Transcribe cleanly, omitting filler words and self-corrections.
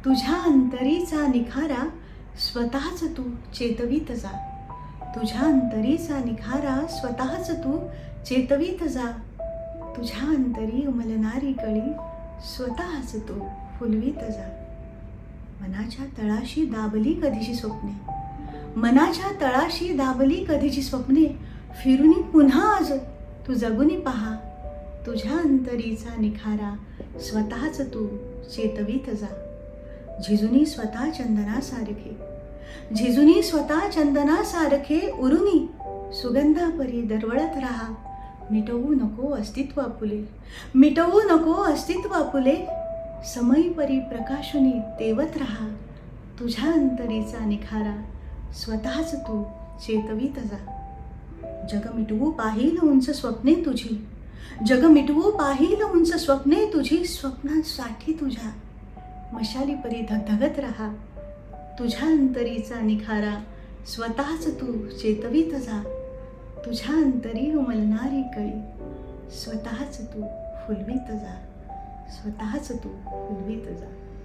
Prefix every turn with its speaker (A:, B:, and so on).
A: तुझ्या अंतरीचा निखारा स्वतःच तू चेतवीत जा. तुझ्या अंतरीचा निखारा स्वतःच तू चेतवीत जा. तुझ्या अंतरी उमलणारी कळी स्वतःच तू फुलवीत जा. मनाच्या तळाशी दाबली कधीची स्वप्ने, मनाच्या तळाशी दाबली कधीची स्वप्ने, फिरूनी पुन्हा आज तू जगूनी पहा. तुझ्या अंतरीचा निखारा स्वतःच तू चेतवीत जा. झिजुनी स्वतः चंदनासारखे, झिजुनी स्वतः चंदनासारखे उरुनी सुगंधापरी दरवळत राहा. मिटवू नको अस्तित्व आपुले, मिटवू नको अस्तित्व आपुले, समयपरी प्रकाशुनी तेवत राहा. तुझ्या अंतरीचा निखारा स्वतःच तू चेतवीत जा. जग मिटवू पाहिल उंच स्वप्ने तुझी, जग मिटवू पाहिल उंच स्वप्ने तुझी, स्वप्नांसाठी तुझ्या मशाली परी धगधगत राहा. तुझ्या अंतरीचा निखारा स्वतःच तू चेतवीत जा. तुझ्या अंतरी उमलणारी कळी स्वतःच तू फुलवीत जा. स्वतःच तू फुलवीत जा.